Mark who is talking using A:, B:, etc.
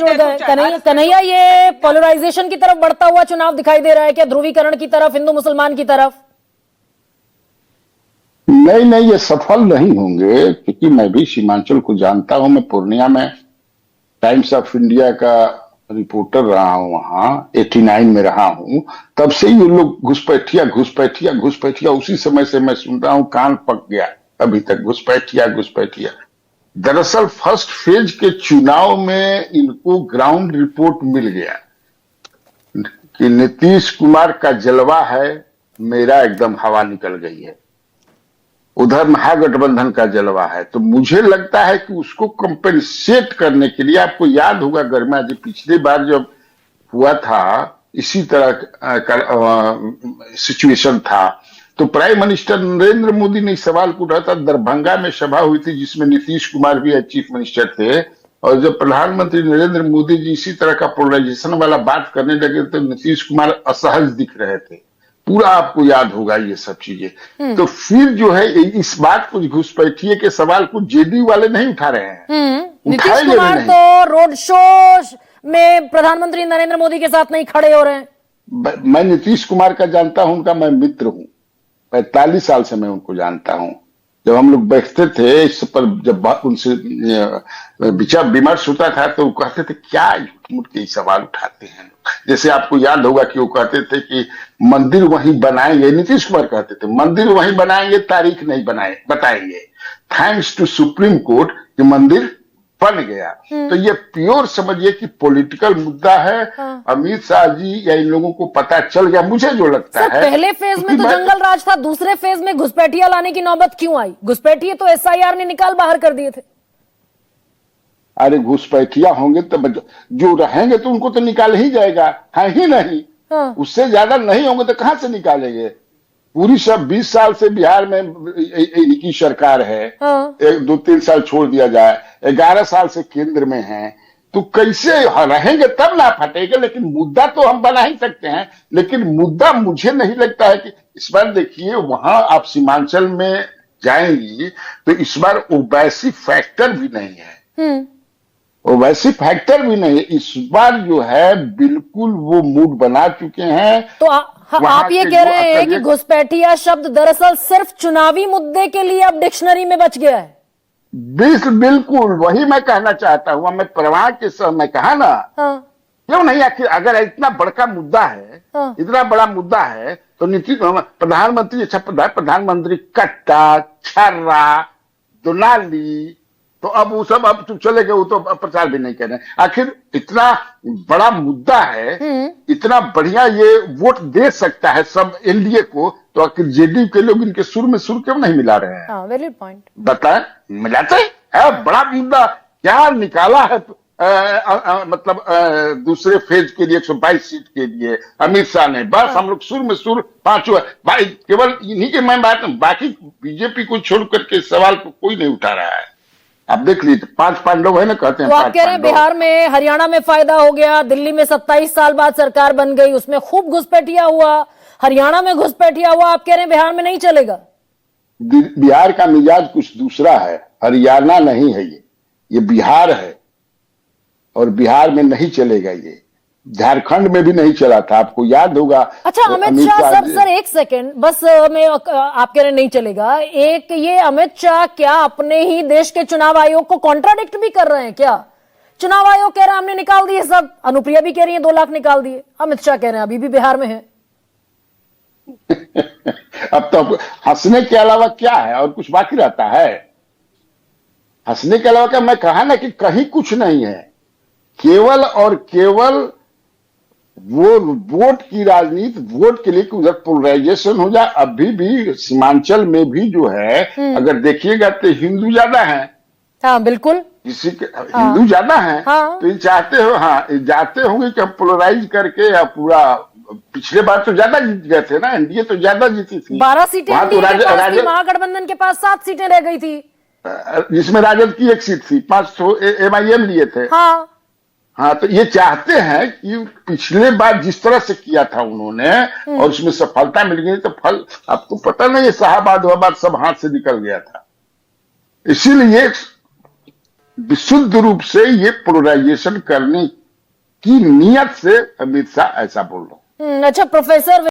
A: जुड़ गए। कन्हैया, ये पोलराइजेशन की तरफ बढ़ता हुआ चुनाव दिखाई दे रहा है क्या, ध्रुवीकरण की तरफ, हिंदू मुसलमान की तरफ?
B: नहीं नहीं, ये सफल नहीं होंगे, क्योंकि मैं भी सीमांचल को जानता हूं। मैं पूर्णिया में टाइम्स ऑफ इंडिया का रिपोर्टर रहा हूं, वहां 89 में रहा हूं। तब से ही उन लोग घुसपैठिया घुसपैठिया घुसपैठिया, उसी समय से मैं सुन रहा हूं, कान पक गया अभी तक, घुसपैठिया घुसपैठिया। दरअसल फर्स्ट फेज के चुनाव में इनको ग्राउंड रिपोर्ट मिल गया कि नीतीश कुमार का जलवा है, मेरा एकदम हवा निकल गई है, उधर महागठबंधन का जलवा है। तो मुझे लगता है कि उसको कंपेंसेट करने के लिए, आपको याद होगा गर्मा जी, पिछली बार जब हुआ था इसी तरह का सिचुएशन था, तो प्राइम मिनिस्टर नरेंद्र मोदी ने इस सवाल को उठाया था। दरभंगा में सभा हुई थी जिसमें नीतीश कुमार भी चीफ मिनिस्टर थे, और जब प्रधानमंत्री नरेंद्र मोदी जी इसी तरह का पोलराइजेशन वाला बात करने लगे तो नीतीश कुमार असहज दिख रहे थे। पूरा आपको याद होगा ये सब चीजें। तो फिर जो है इस बात को, घुसपैठिए के सवाल को जेडीयू वाले नहीं उठा रहे हैं।
A: नीतीश कुमार तो रोड शो में प्रधानमंत्री नरेंद्र मोदी के साथ नहीं खड़े हो रहे हैं।
B: मैं नीतीश कुमार का जानता हूं, उनका मैं मित्र हूं, 45 साल से मैं उनको जानता हूं। जब हम लोग बैठते थे इस पर, जब उनसे विचार विमर्श होता था, तो वो कहते थे क्या झूठ के सवाल उठाते हैं। जैसे आपको याद होगा कि वो कहते थे कि मंदिर वहीं बनाएंगे, नीतीश कुमार कहते थे मंदिर वहीं बनाएंगे, तारीख नहीं बताएंगे। थैंक्स टू सुप्रीम कोर्ट कि मंदिर बन गया। तो ये प्योर समझिए कि पॉलिटिकल मुद्दा है। अमित शाह जी या इन लोगों को पता चल गया, मुझे जो लगता है।
A: पहले फेज में तो जंगल राज था, दूसरे फेज में घुसपैठिया लाने की नौबत क्यों आई? घुसपैठिए तो एसआईआर ने निकाल बाहर कर दिए थे।
B: अरे घुसपैठिया होंगे तो जो रहेंगे तो उनको तो निकाल ही जाएगा, है ही नहीं। उससे ज्यादा नहीं होंगे तो कहां से निकालेंगे? पूरी सब 20 साल से बिहार में इनकी सरकार है। 2-3 साल छोड़ दिया जाए, 11 साल से केंद्र में है, तो कैसे रहेंगे? तब ना फटेगा। लेकिन मुद्दा तो हम बना ही सकते हैं, लेकिन मुद्दा मुझे नहीं लगता है कि इस बार देखिए, वहां आप सीमांचल में जाएंगी तो इस बार ओवैसी फैक्टर भी नहीं है। ओवैसी फैक्टर भी नहीं है इस बार, जो है बिल्कुल वो मूड बना चुके हैं।
A: तो आप ये कह रहे हैं कि घुसपैठिया शब्द दरअसल सिर्फ चुनावी मुद्दे के लिए अब डिक्शनरी में बच गया है?
B: बिल्कुल वही मैं कहना चाहता हूं। मैं परवाह के समय कहा ना, क्यों नहीं? आखिर अगर इतना बड़का मुद्दा है, इतना बड़ा मुद्दा है, तो नीतीश प्रधानमंत्री, अच्छा प्रधानमंत्री कट्टा छर्रा दोनाली, तो अब वो सब अब तो चले गए, वो तो प्रचार भी नहीं कर रहे। आखिर इतना बड़ा मुद्दा है, इतना बढ़िया ये वोट दे सकता है सब एनडीए को, तो आखिर जेडीयू के लोग इनके सुर में सुर क्यों नहीं मिला रहे हैं?
A: वैलिड पॉइंट
B: बताएं, मिलाते हैं। बड़ा मुद्दा क्या निकाला है? मतलब दूसरे फेज के लिए 122 सीट के लिए अमित शाह ने, बस हम लोग सुर में सुर, पांचों भाई, केवल इन्हीं के मैं बात, बाकी बीजेपी को छोड़ करके सवाल को कोई नहीं उठा रहा है। आप देख लीजिए, 5 पांडव है ना, कहते हैं।
A: तो आप कह रहे हैं बिहार में, हरियाणा में फायदा हो गया, दिल्ली में 27 साल बाद सरकार बन गई, उसमें खूब घुसपैठिया हुआ, हरियाणा में घुसपैठिया हुआ, आप कह रहे हैं बिहार में नहीं चलेगा?
B: बिहार का मिजाज कुछ दूसरा है, हरियाणा नहीं है ये बिहार है, और बिहार में नहीं चलेगा ये। झारखंड में भी नहीं चला था, आपको याद होगा।
A: अच्छा, अमित शाह सर एक सेकंड बस, मैं आप कह रहे नहीं चलेगा, एक ये अमित शाह क्या अपने ही देश के चुनाव आयोग को कॉन्ट्राडिक्ट भी कर रहे हैं क्या? चुनाव आयोग कह रहा है हमने निकाल दिए सब, अनुप्रिया भी कह रही है 2 लाख निकाल दिए, अमित शाह कह रहे हैं अभी भी बिहार में है।
B: अब तो हंसने के अलावा क्या है, और कुछ बाकी रहता है? हंसने के अलावा क्या, मैं कहा ना कि कहीं कुछ नहीं है, केवल और केवल वो वोट की राजनीति, वोट के लिए उधर पोलराइजेशन हो जाए। अभी भी सीमांचल में भी जो है, अगर देखिएगा तो हिंदू ज्यादा है।
A: हाँ बिल्कुल,
B: किसी के हिंदू ज्यादा है। तो ये चाहते हो, जाते होंगे कि हम पोलराइज करके, या पूरा, पिछले बार तो ज्यादा जीत गए थे ना, एनडीए तो ज्यादा जीती थी,
A: 12 सीटें महागठबंधन के पास 7 सीटें रह गई थी,
B: जिसमें राजद की 1 सीट थी, 500 एमआईएम लिए थे। हाँ, तो ये चाहते हैं कि पिछले बार जिस तरह से किया था उन्होंने, और उसमें सफलता मिल गई, तो फल आपको पता नहीं, शाहबाद सब हाथ से निकल गया था। इसीलिए विशुद्ध रूप से ये पोलराइजेशन करने की नीयत से अमित शाह ऐसा बोल रहा हूं।
A: अच्छा प्रोफेसर